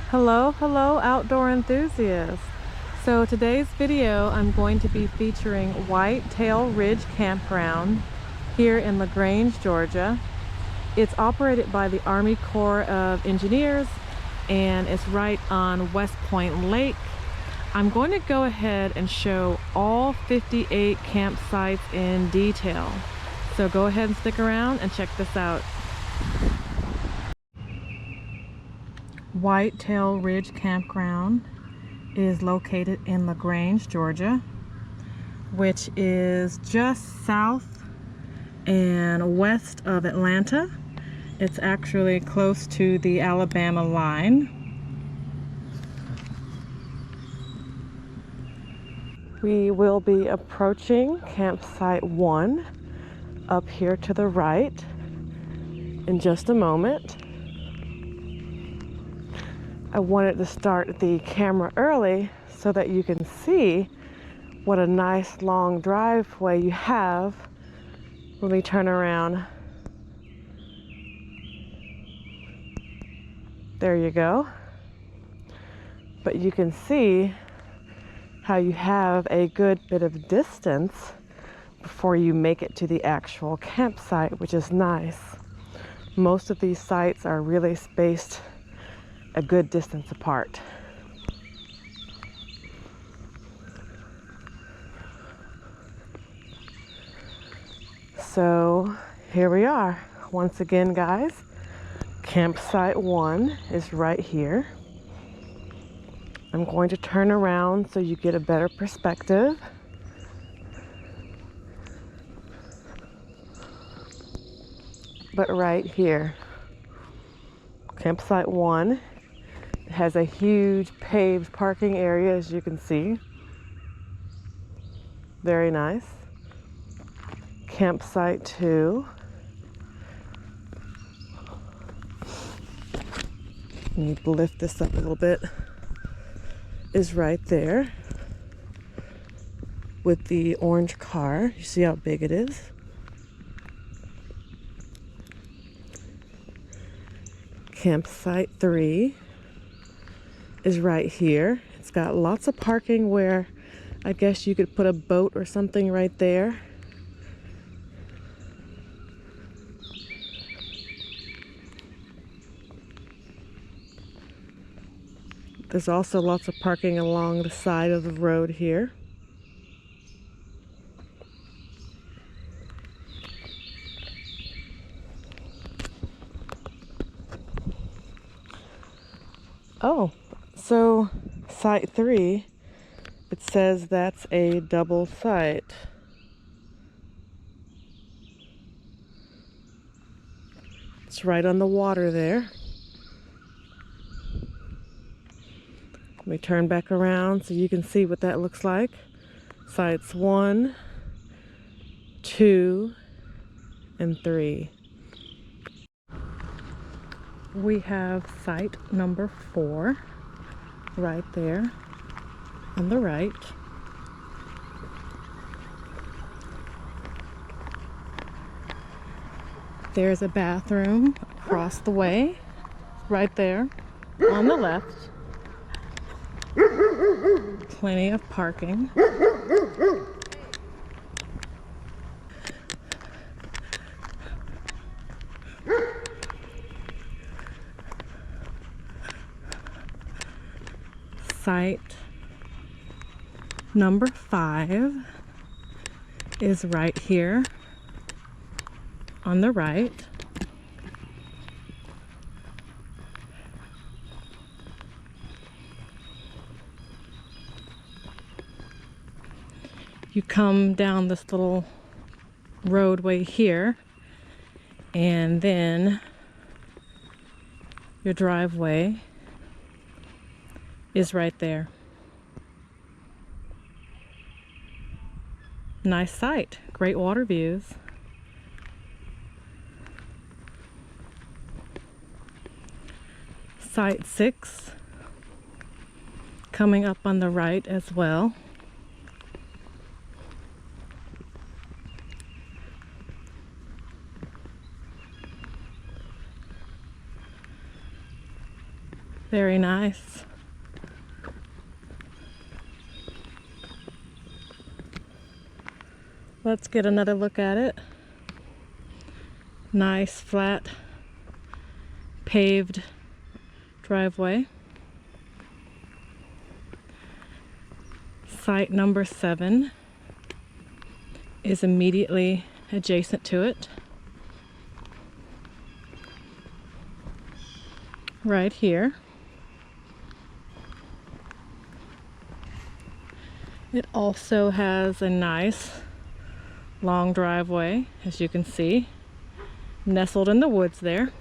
Hello outdoor enthusiasts. So today's video I'm going to be featuring Whitetail Ridge Campground here in Lagrange, Georgia. It's operated by the Army Corps of Engineers and it's right on West Point Lake. I'm going to go ahead and show all 58 campsites in detail. So go ahead and stick around and check this out. Whitetail Ridge Campground is located in Lagrange, Georgia, which is just south and west of Atlanta. It's actually close to the Alabama line. We will be approaching campsite 1 up here to the right in just a moment. I wanted to start the camera early so that you can see what a nice long driveway you have when we turn around. There you go. But you can see how you have a good bit of distance before you make it to the actual campsite, which is nice. Most of these sites are really spaced a good distance apart. So here we are. Once again, guys, campsite 1 is right here. I'm going to turn around so you get a better perspective. But right here, campsite 1 has a huge paved parking area, as you can see. Very nice. Campsite 2. Need to lift this up a little bit. Is right there with the orange car. You see how big it is? Campsite 3 is right here. It's got lots of parking where I guess you could put a boat or something right there. There's also lots of parking along the side of the road here. Oh, so site 3, it says that's a double site. It's right on the water there. Let me turn back around so you can see what that looks like. Sites 1, 2, and 3. We have site number 4 right there on the right. There's a bathroom across the way, right there on the left. Plenty of parking. Site number 5 is right here on the right. You come down this little roadway here, and then your driveway is right there. Nice site, great water views. Site 6 coming up on the right as well. Very nice. Let's get another look at it. Nice flat paved driveway. Site number 7 is immediately adjacent to it. Right here. It also has a nice long driveway, as you can see, nestled in the woods there.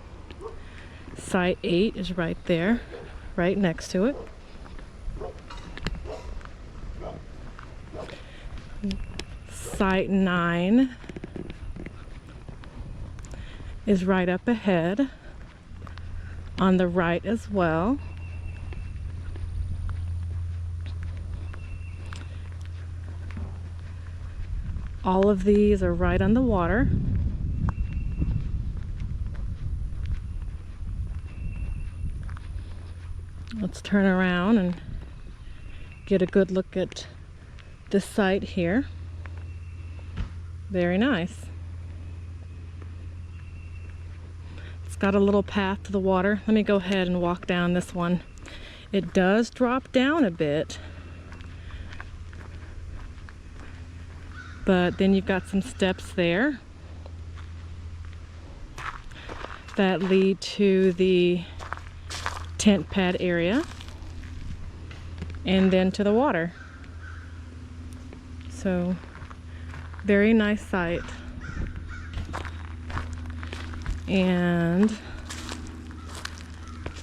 Site 8 is right there, right next to it. Site 9 is right up ahead, on the right as well. All of these are right on the water. Let's turn around and get a good look at this site here. Very nice. It's got a little path to the water. Let me go ahead and walk down this one. It does drop down a bit, but then you've got some steps there that lead to the tent pad area and then to the water. So very nice site. And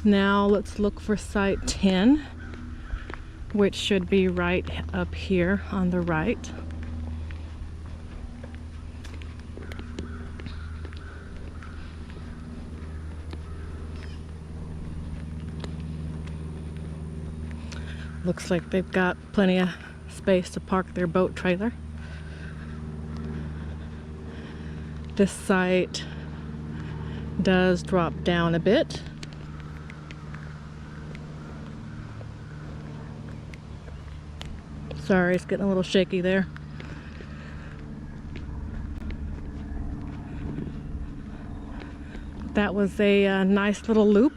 now let's look for site 10, which should be right up here on the right. Looks like they've got plenty of space to park their boat trailer. This site does drop down a bit. Sorry, it's getting a little shaky there. That was a nice little loop.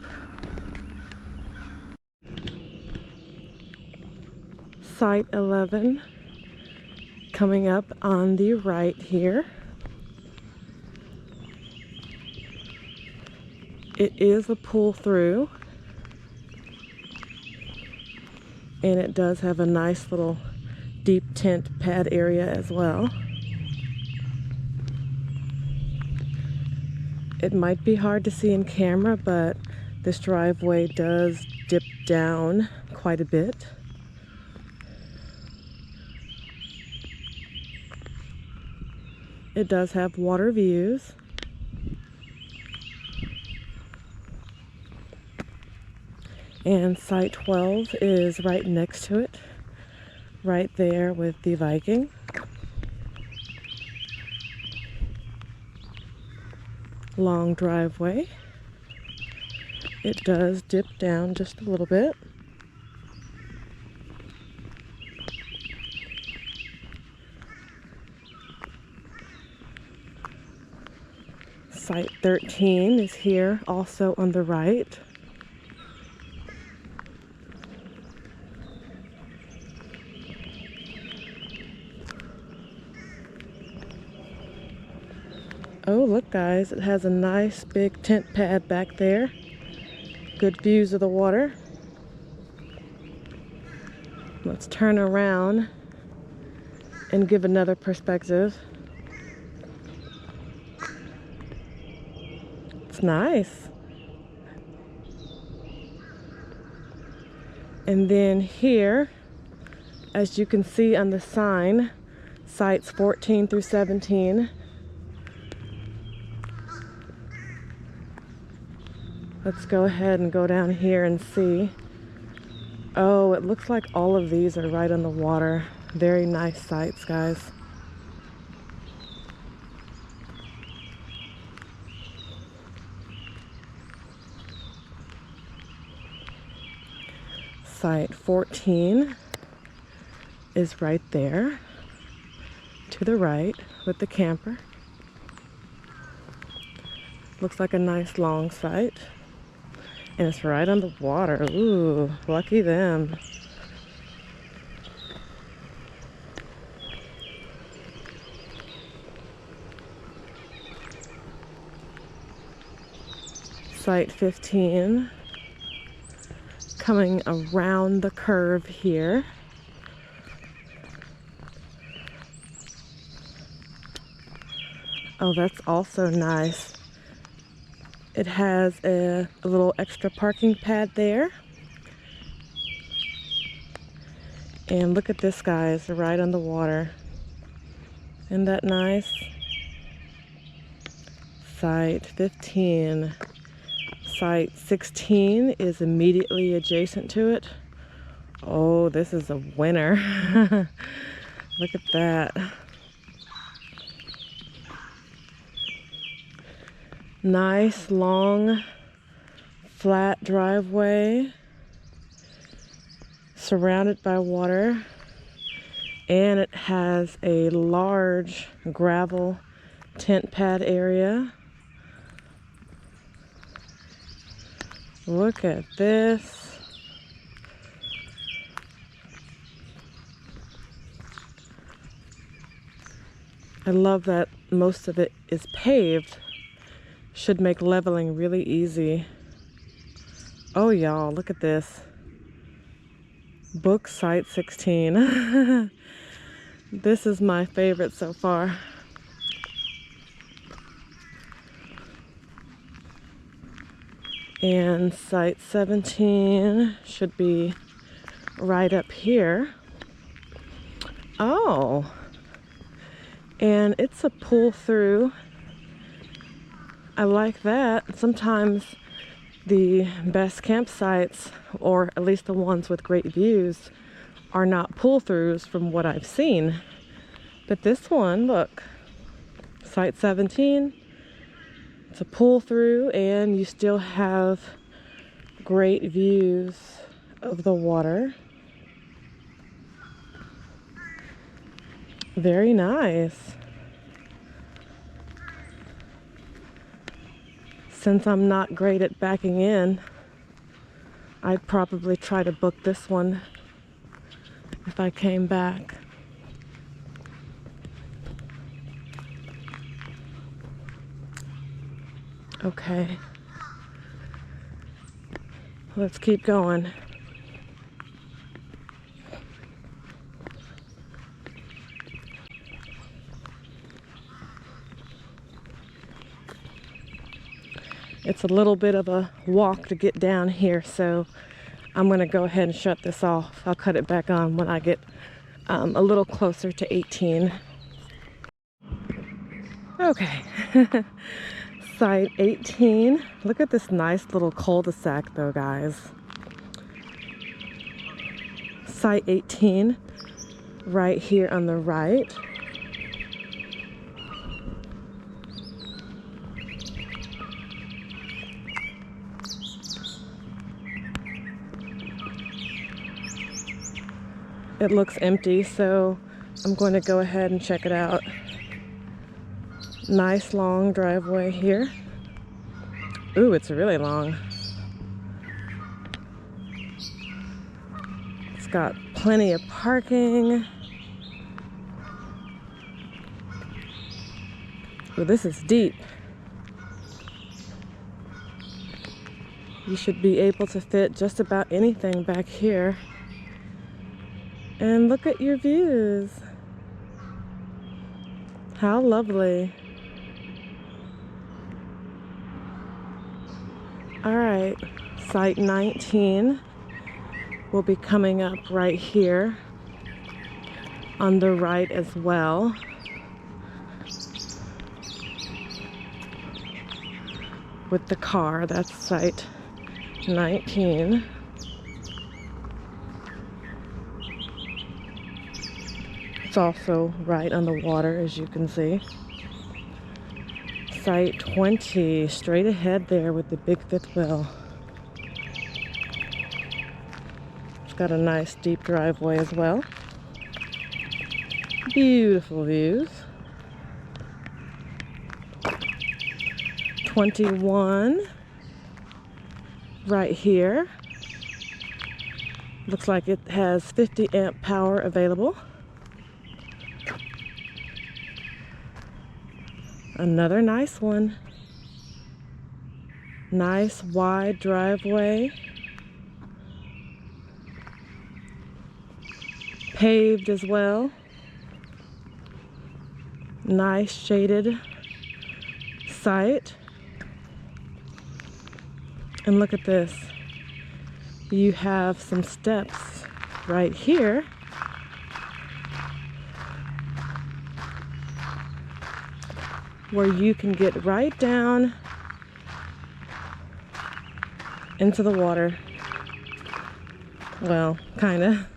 Site 11 coming up on the right here. It is a pull through, and it does have a nice little deep tent pad area as well. It might be hard to see in camera, but this driveway does dip down quite a bit. It does have water views. And site 12 is right next to it, right there with the Viking. Long driveway. It does dip down just a little bit. Site 13 is here, also on the right. Oh, look guys, it has a nice big tent pad back there. Good views of the water. Let's turn around and give another perspective. It's nice. And then here, as you can see on the sign, sites 14 through 17. Let's go ahead and go down here and see. Oh, it looks like all of these are right on the water. Very nice sites, guys. Site 14 is right there to the right with the camper. Looks like a nice long site. And it's right on the water. Ooh, lucky them. Site 15, coming around the curve here. Oh, that's also nice. It has a little extra parking pad there. And look at this, guys, right on the water. Isn't that nice? Site 15. Site 16 is immediately adjacent to it. Oh, this is a winner. Look at that. Nice, long, flat driveway, surrounded by water, and it has a large gravel tent pad area. Look at this. I love that most of it is paved. Should make leveling really easy. Oh, y'all, look at this. Book Site 16. This is my favorite so far. And Site 17 should be right up here. Oh, and it's a pull through. I like that. Sometimes the best campsites, or at least the ones with great views, are not pull-throughs from what I've seen. But this one, look, Site 17, it's a pull-through and you still have great views of the water. Very nice. Since I'm not great at backing in, I'd probably try to book this one if I came back. Okay. Let's keep going. It's a little bit of a walk to get down here, so I'm going to go ahead and shut this off. I'll cut it back on when I get a little closer to 18. Okay. Site 18. Look at this nice little cul-de-sac though, guys. Site 18, right here on the right. It looks empty, so I'm going to go ahead and check it out. Nice long driveway here. Ooh, it's really long. It's got plenty of parking. Ooh, this is deep. You should be able to fit just about anything back here. And look at your views. How lovely. All right, Site 19 will be coming up right here on the right as well. With the car, that's Site 19. It's also right on the water, as you can see. Site 20, straight ahead there with the big fifth wheel. got a nice deep driveway as well. Beautiful views. 21 right here. Looks like it has 50 amp power available. Another nice one. Nice wide driveway. Paved as well. Nice shaded site. And look at this. You have some steps right here. Where you can get right down into the water. Well, kinda.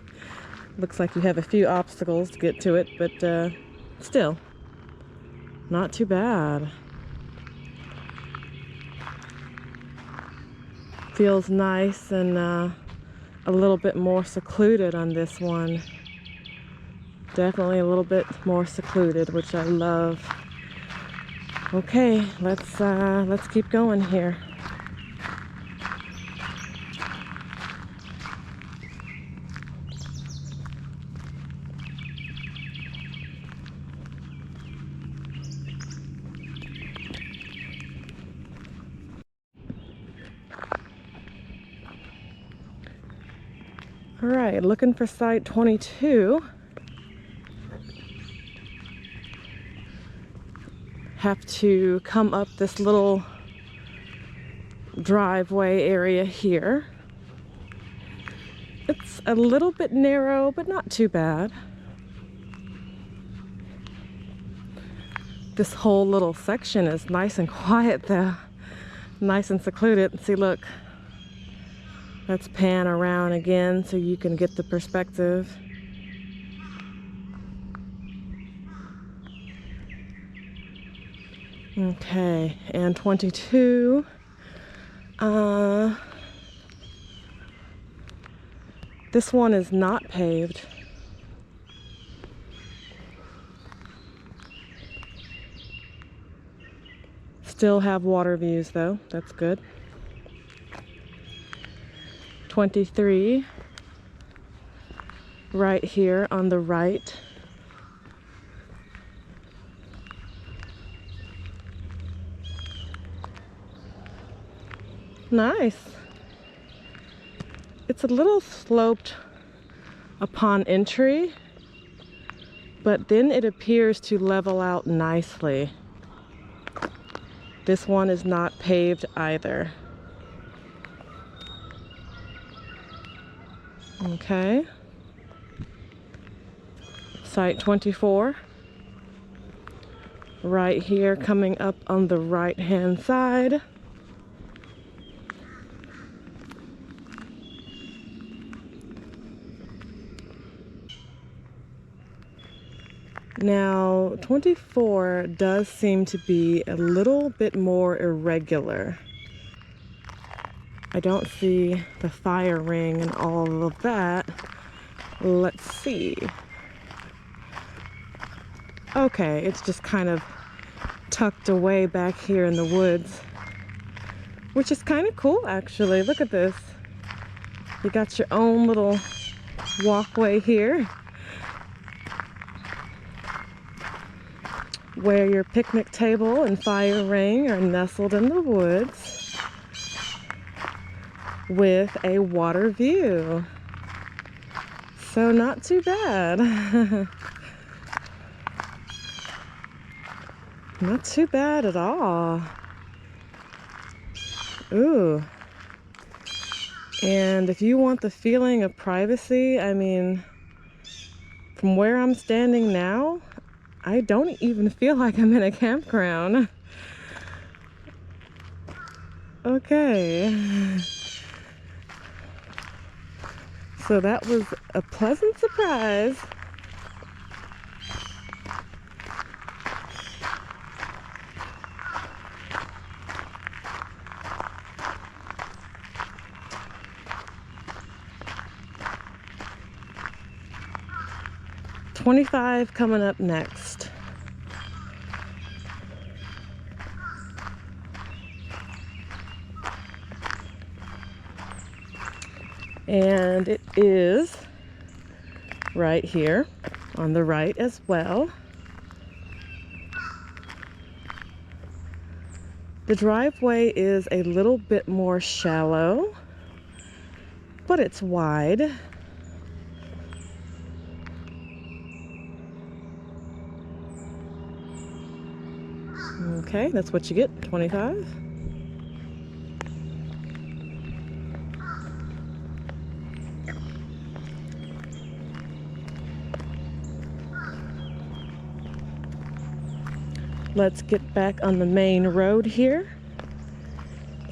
Looks like you have a few obstacles to get to it, but still, not too bad. Feels nice and a little bit more secluded on this one. Definitely a little bit more secluded, which I love. Okay, let's keep going here. All right, looking for site 22. Have to come up this little driveway area here. It's a little bit narrow, but not too bad. This whole little section is nice and quiet though. Nice and secluded. See, look. Let's pan around again so you can get the perspective. Okay, and 22. This one is not paved. Still have water views though, that's good. 23, right here on the right. Nice. It's a little sloped upon entry, but then it appears to level out nicely. This one is not paved either. Okay. Site 24. Right here coming up on the right-hand side. Now, 24 does seem to be a little bit more irregular. I don't see the fire ring and all of that. Let's see. Okay, it's just kind of tucked away back here in the woods, which is kind of cool actually. Look at this. You got your own little walkway here where your picnic table and fire ring are nestled in the woods with a water view. So not too bad. Not too bad at all. Ooh. And if you want the feeling of privacy, I mean, from where I'm standing now, I don't even feel like I'm in a campground. Okay. So that was a pleasant surprise. 25 coming up next. And it is right here on the right as well. The driveway is a little bit more shallow, but it's wide. Okay, that's what you get, 25. Let's get back on the main road here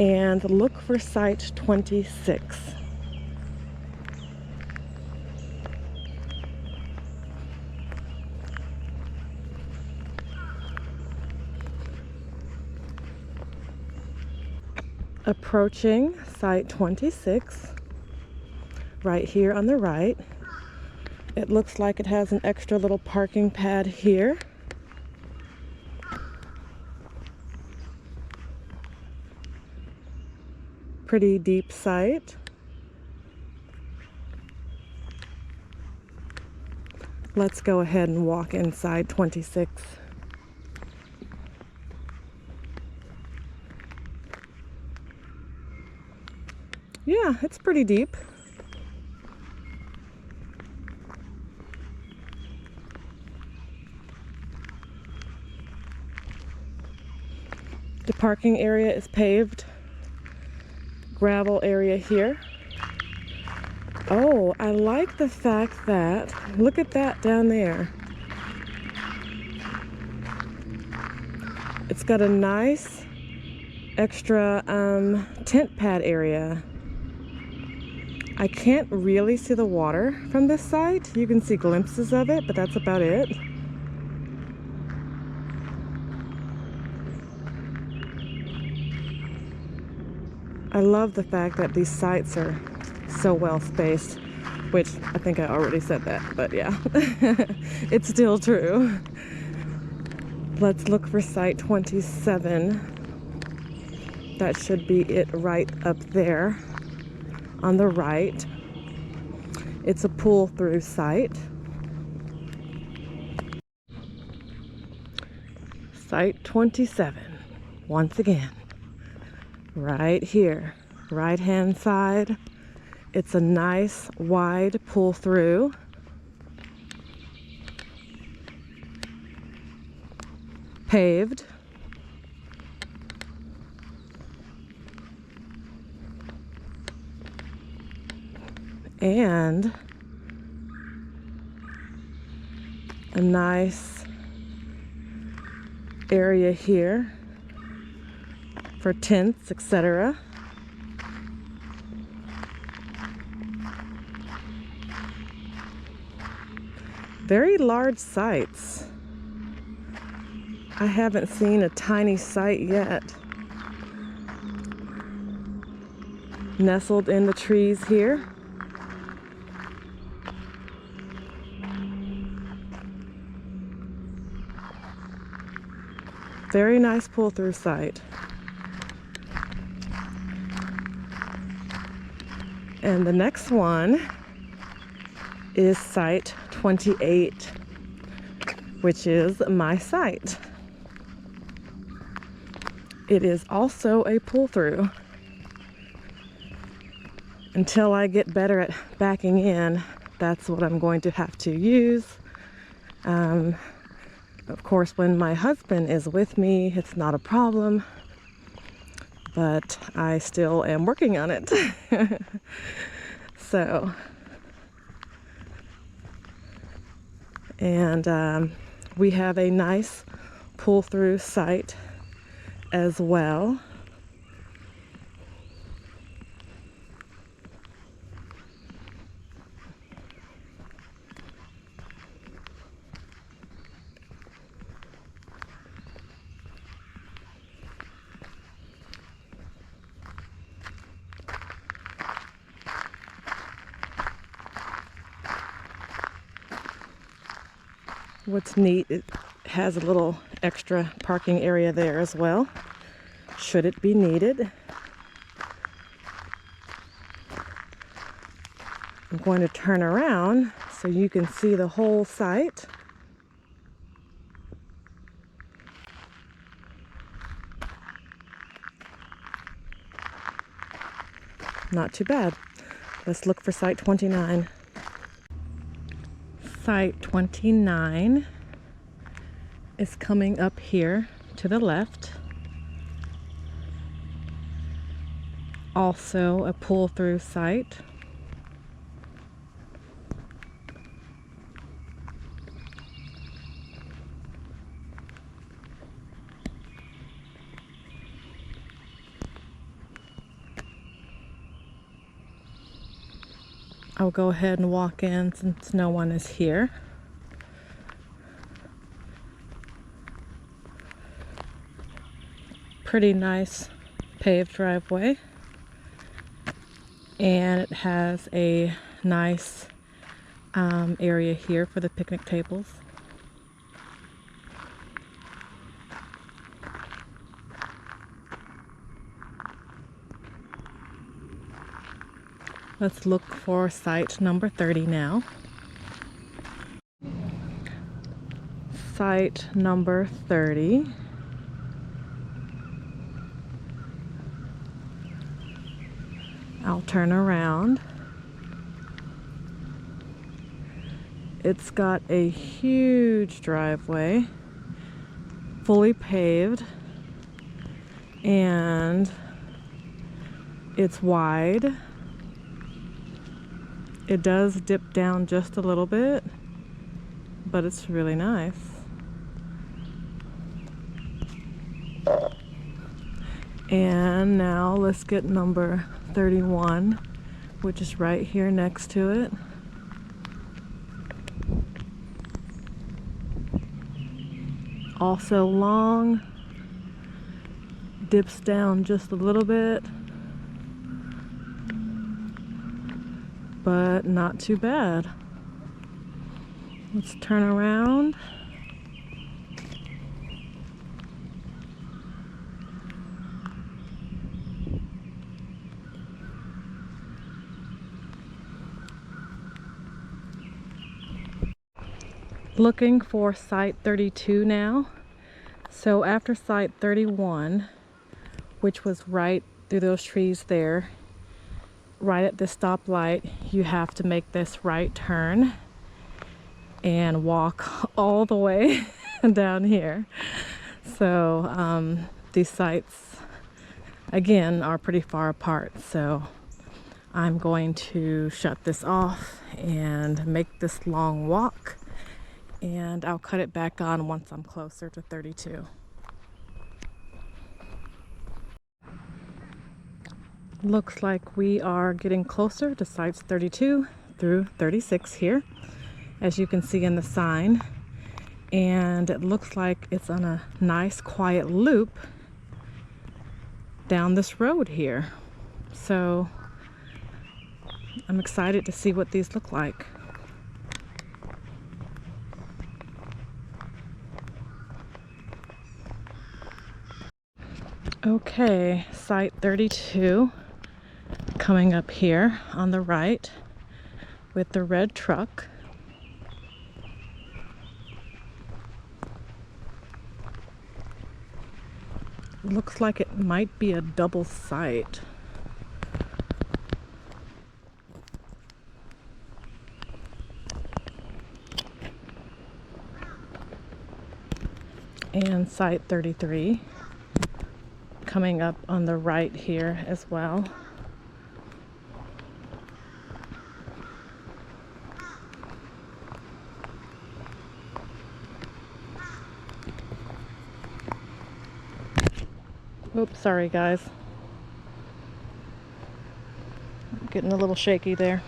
and look for site 26. Approaching site 26, right here on the right. It looks like it has an extra little parking pad here. Pretty deep site. Let's go ahead and walk inside 26. Yeah, it's pretty deep. The parking area is paved. Gravel area here. Oh, I like the fact that, look at that down there. It's got a nice extra tent pad area. I can't really see the water from this site. You can see glimpses of it, but that's about it. I love the fact that these sites are so well spaced, which I think I already said that, but yeah, it's still true. Let's look for site 27. That should be it right up there on the right. It's a pull-through site. Site 27, once again. Right here, right-hand side. It's a nice wide pull-through. Paved. And a nice area here for tents, etc. Very large sites. I haven't seen a tiny site yet. Nestled in the trees here. Very nice pull-through site. And the next one is site 28, which is my site. It is also a pull-through. Until I get better at backing in, that's what I'm going to have to use. Of course, when my husband is with me, it's not a problem, but I still am working on it. So, and we have a nice pull-through site as well. What's neat, it has a little extra parking area there as well, should it be needed. I'm going to turn around so you can see the whole site. Not too bad. Let's look for site 29. Site 29 is coming up here to the left. Also a pull-through site. I'll go ahead and walk in since no one is here. Pretty nice paved driveway. And it has a nice area here for the picnic tables. Let's look for site number 30 now. Site number 30. I'll turn around. It's got a huge driveway, fully paved, and it's wide. It does dip down just a little bit, but it's really nice. And now let's get number 31, which is right here next to it. Also long, dips down just a little bit, but not too bad. Let's turn around. Looking for site 32 now. So after site 31, which was right through those trees there, right at the stoplight, you have to make this right turn and walk all the way down here. So these sites, again, are pretty far apart. So I'm going to shut this off and make this long walk, and I'll cut it back on once I'm closer to 32. Looks like we are getting closer to sites 32 through 36 here, as you can see in the sign. And it looks like it's on a nice quiet loop down this road here. So I'm excited to see what these look like. Okay, site 32 coming up here on the right with the red truck. Looks like it might be a double site. And site 33 coming up on the right here as well. Oops, sorry guys. I'm getting a little shaky there.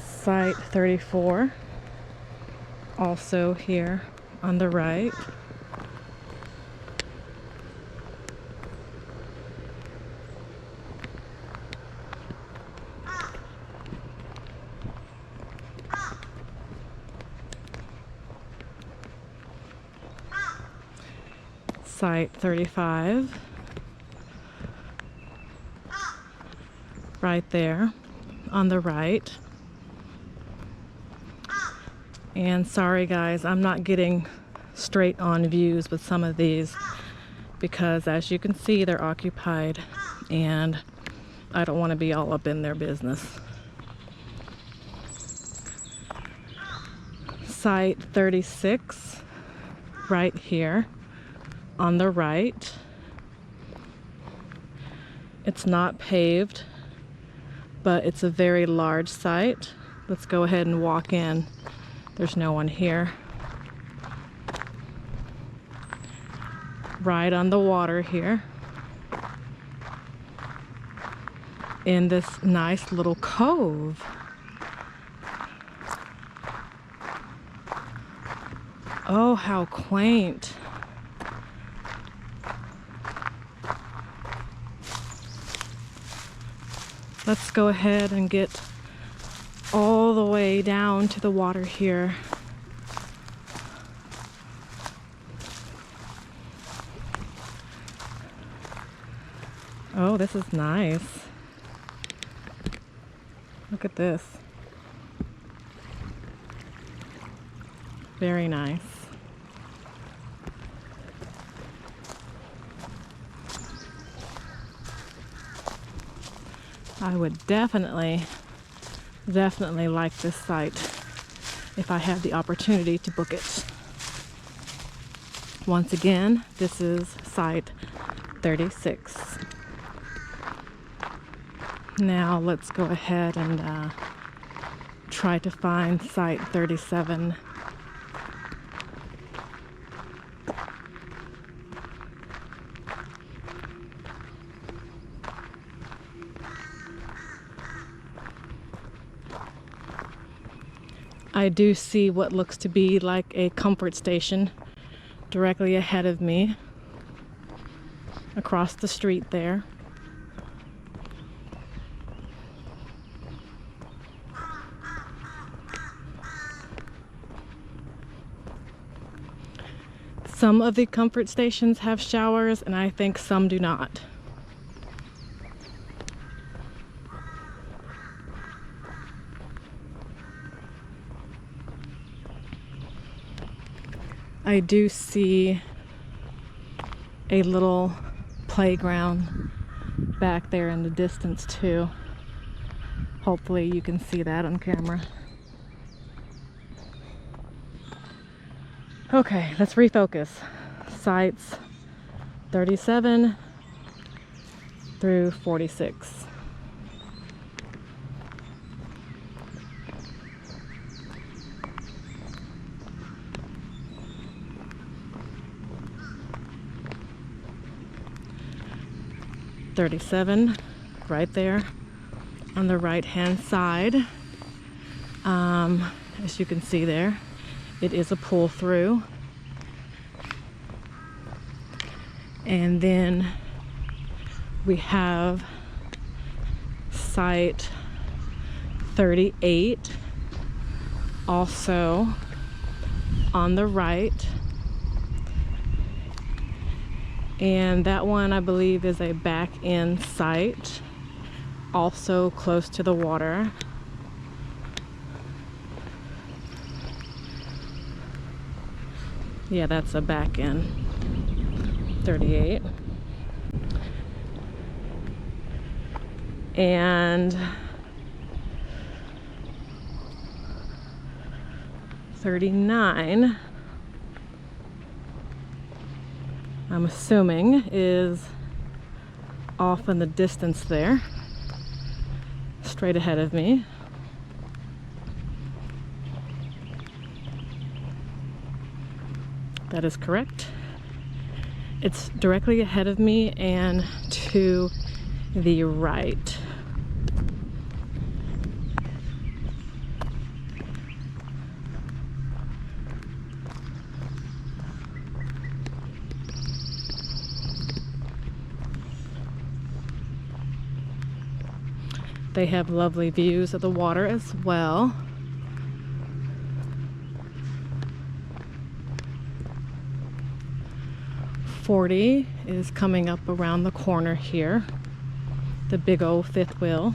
Site 34, also here on the right. site 35 right there on the right. And sorry guys, I'm not getting straight on views with some of these because as you can see they're occupied and I don't want to be all up in their business. Site 36 right here on the right. It's not paved, but it's a very large site. Let's go ahead and walk in. There's no one here. Right on the water here. In this nice little cove. Oh, how quaint. Let's go ahead and get all the way down to the water here. Oh, this is nice. Look at this. Very nice. I would definitely like this site if I had the opportunity to book it. Once again, this is site 36. Now let's go ahead and try to find site 37. I do see what looks to be like a comfort station directly ahead of me, across the street there. Some of the comfort stations have showers, and I think some do not. I do see a little playground back there in the distance too. Hopefully you can see that on camera. Okay, let's refocus. Sites 37 through 46. Right there on the right hand side. As you can see there, it is a pull through. And then we have site 38 also on the right. And that one I believe is a back end site, also close to the water. Yeah, that's a back end. 38. And 39, I'm assuming, is off in the distance there, straight ahead of me. That is correct. It's directly ahead of me and to the right. They have lovely views of the water as well. 40 is coming up around the corner here. The big old fifth wheel.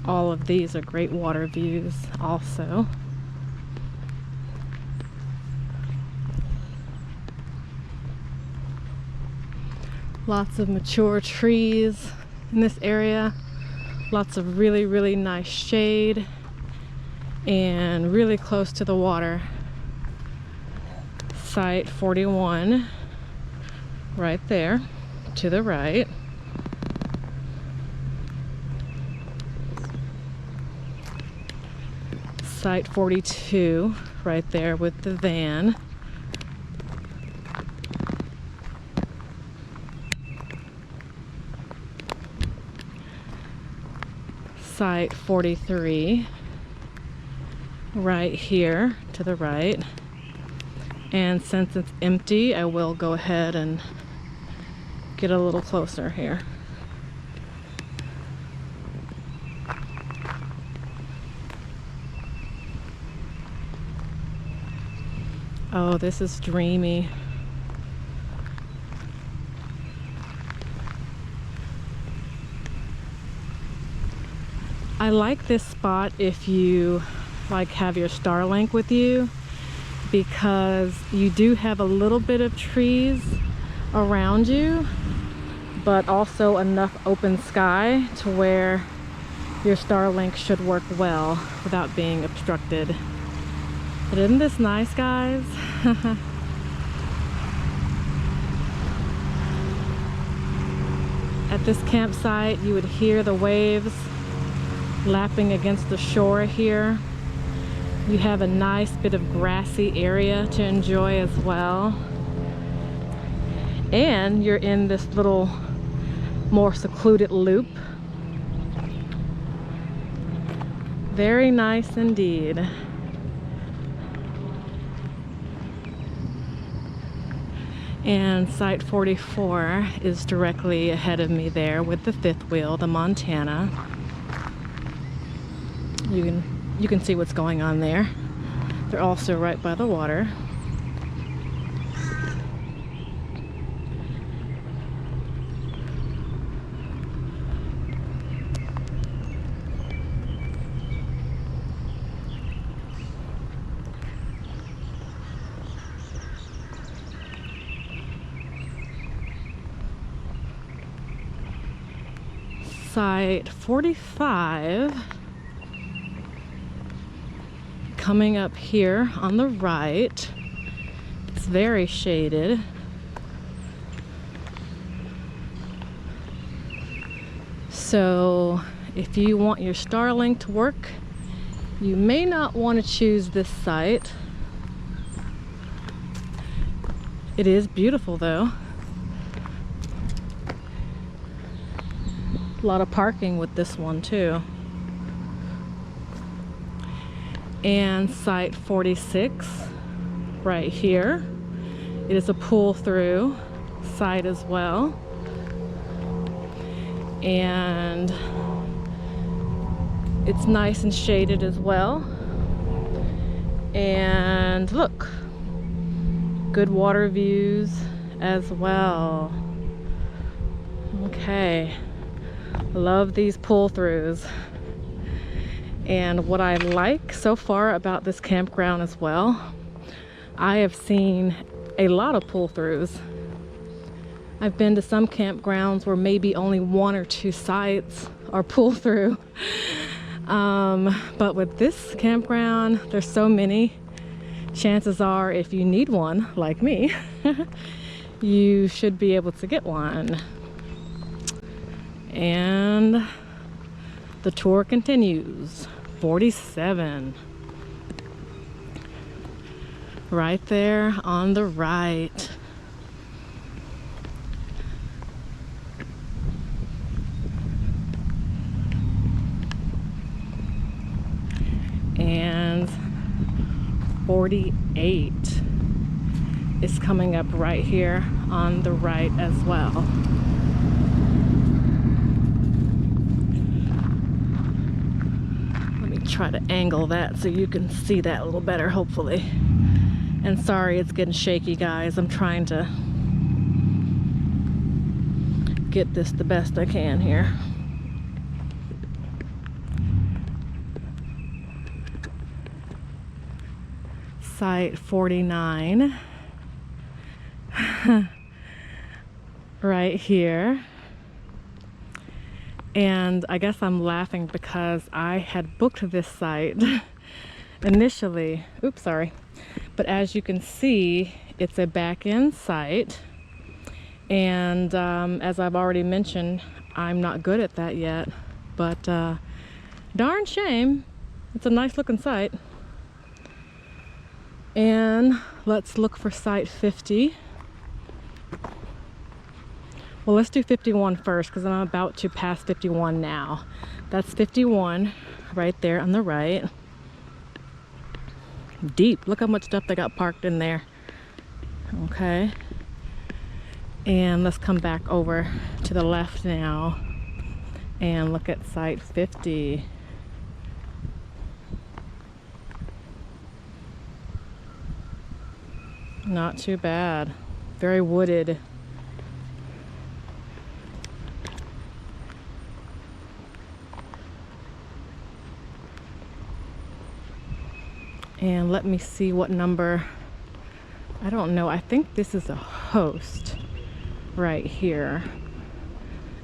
All of these are great water views also. Lots of mature trees in this area. Lots of really, really nice shade and really close to the water. Site 41 right there to the right. Site 42 right there with the van. Site 43 right here to the right. And since it's empty, I will go ahead and get a little closer here. Oh, this is dreamy. I like this spot if you have your Starlink with you, because you do have a little bit of trees around you, but also enough open sky to where your Starlink should work well without being obstructed. But isn't this nice, guys? At this campsite, you would hear the waves lapping against the shore here. You have a nice bit of grassy area to enjoy as well. And you're in this little more secluded loop. Very nice indeed. And site 44 is directly ahead of me there with the fifth wheel, the Montana. You can see what's going on there. They're also right by the water. Site 45, coming up here on the right. It's very shaded. So if you want your Starlink to work, you may not want to choose this site. It is beautiful though. A lot of parking with this one too. And site 46 right here. It is a pull through site as well. And it's nice and shaded as well. And look, good water views as well. Okay. Love these pull-throughs. And what I like so far about this campground as well, I have seen a lot of pull-throughs. I've been to some campgrounds where maybe only one or two sites are pull-through. But with this campground, there's so many. Chances are, if you need one, like me, you should be able to get one. And the tour continues. 47 right there on the right. And 48 is coming up right here on the right as well. try to angle that so you can see that a little better, hopefully. And sorry, it's getting shaky, guys. I'm trying to get this the best I can here. Site 49 right here. And I guess I'm laughing because I had booked this site initially. Oops, sorry. But as you can see, it's a back-end site. And as I've already mentioned, I'm not good at that yet. But darn shame. It's a nice looking site. And let's look for site 50. Well, let's do 51 first because I'm about to pass 51 now. That's 51 right there on the right. Deep. Look how much stuff they got parked in there. Okay. And let's come back over to the left now and look at site 50. Not too bad. Very wooded. And let me see what number. I don't know. I think this is a host right here.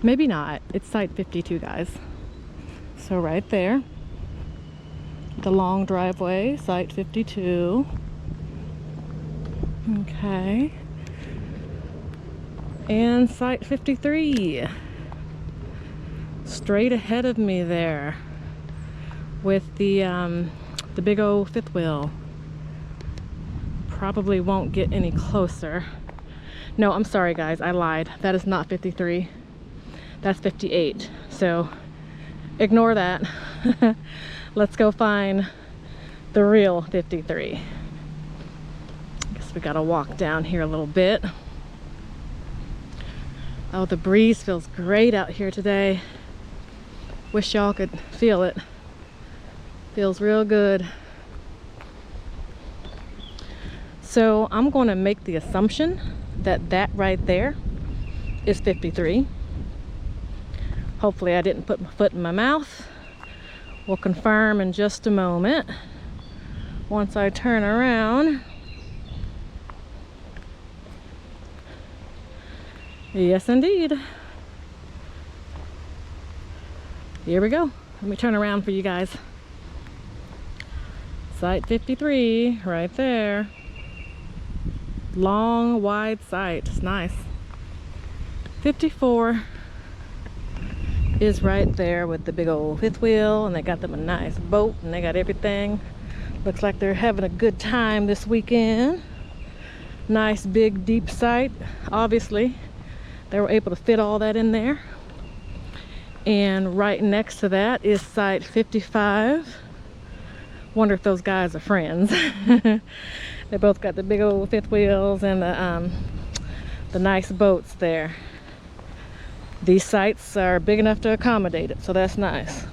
Maybe not. It's site 52, guys. So right there. The long driveway, site 52. Okay. And site 53. Straight ahead of me there. With the big old fifth wheel. Probably won't get any closer. No, I'm sorry guys, I lied. That is not 53. That's 58. So ignore that. Let's go find the real 53. Guess we gotta walk down here a little bit. Oh, the breeze feels great out here today. Wish y'all could feel it. Feels real good. So I'm going to make the assumption that that right there is 53. Hopefully I didn't put my foot in my mouth. We'll confirm in just a moment once I turn around. Yes, indeed. Here we go. Let me turn around for you guys. Site 53, right there. Long, wide site. It's nice. 54 is right there with the big old fifth wheel, and they got them a nice boat, and they got everything. Looks like they're having a good time this weekend. Nice, big, deep site. Obviously, they were able to fit all that in there. And right next to that is site 55. Wonder if those guys are friends. They both got the big old fifth wheels and the nice boats there. These sites are big enough to accommodate it, so that's nice.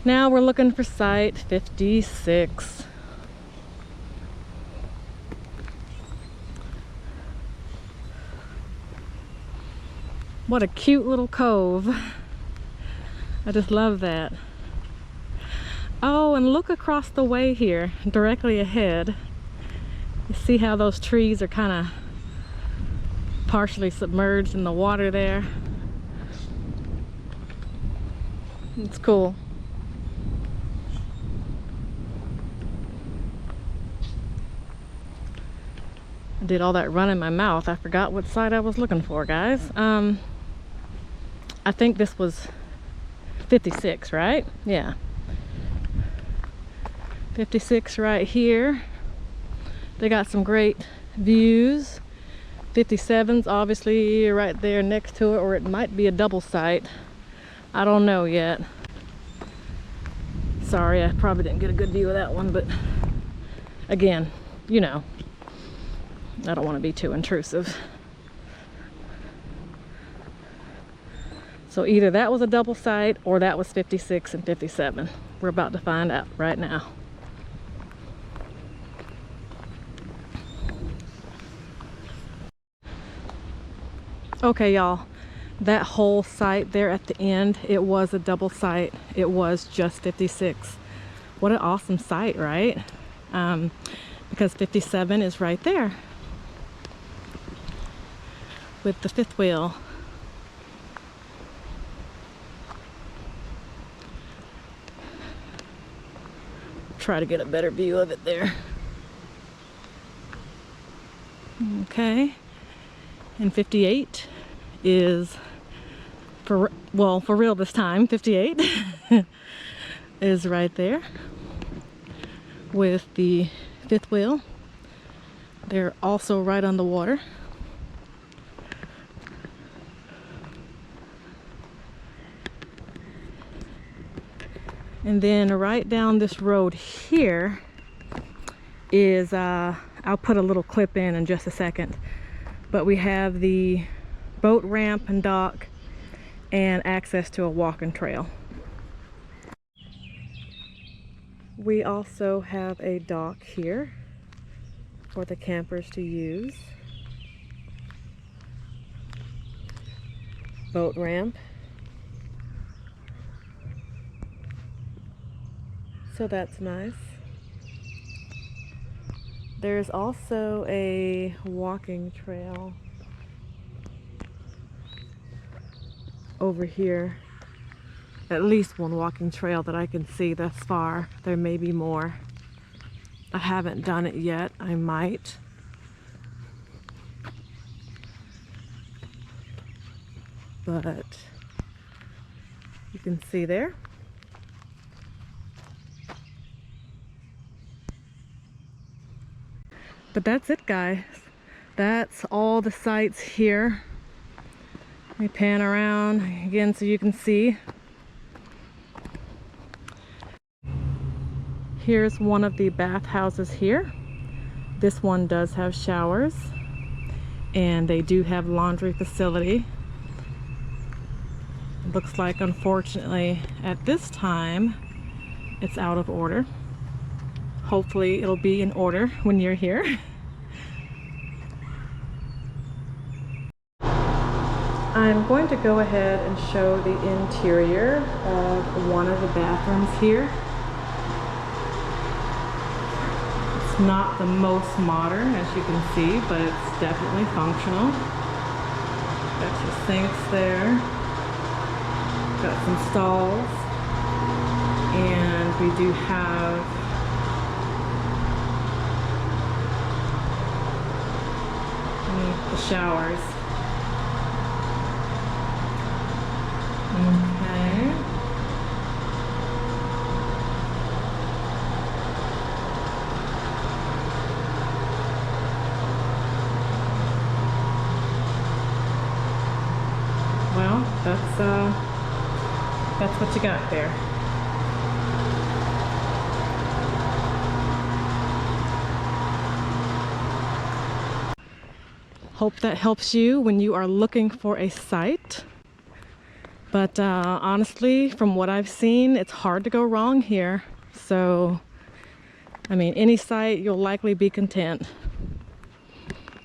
Now we're looking for site 56. What a cute little cove. I just love that. Oh, and look across the way here, directly ahead. You see how those trees are kind of partially submerged in the water there? It's cool. I did all that run in my mouth. I forgot what site I was looking for, guys. I think this was 56, right? Yeah. 56 right here. They got some great views. 57's obviously right there next to it, or it might be a double site. I don't know yet. Sorry, I probably didn't get a good view of that one, but again, you know, I don't want to be too intrusive. So either that was a double site or that was 56 and 57. We're about to find out right now. Okay, y'all, that whole site there at the end, it was a double site. It was just 56. What an awesome site, right? Because 57 is right there with the fifth wheel. Try to get a better view of it there. Okay, and 58 is for real this time. 58 is right there with the fifth wheel. They're also right on the water. And then right down this road here is, I'll put a little clip in just a second, but we have the boat ramp and dock and access to a walking trail. We also have a dock here for the campers to use. Boat ramp. So that's nice. There's also a walking trail over here. At least one walking trail that I can see thus far. There may be more. I haven't done it yet. I might. But you can see there. But that's it, guys. That's all the sites here. Let me pan around again so you can see. Here's one of the bathhouses here. This one does have showers, and they do have laundry facility. It looks like, unfortunately, at this time, it's out of order. Hopefully it'll be in order when you're here. I'm going to go ahead and show the interior of one of the bathrooms here. It's not the most modern, as you can see, but it's definitely functional. Got your sinks there. Got some stalls. And we do have the showers. Okay. Well, that's what you got there. Hope that helps you when you are looking for a site. But honestly, from what I've seen, it's hard to go wrong here. So, I mean, any site, you'll likely be content.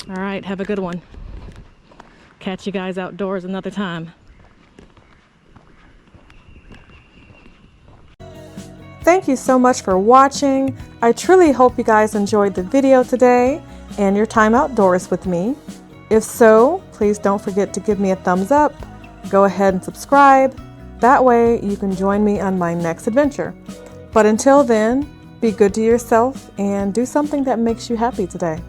All right, have a good one. Catch you guys outdoors another time. Thank you so much for watching. I truly hope you guys enjoyed the video today and your time outdoors with me. If so, please don't forget to give me a thumbs up. Go ahead and subscribe. That way you can join me on my next adventure. But until then, be good to yourself and do something that makes you happy today.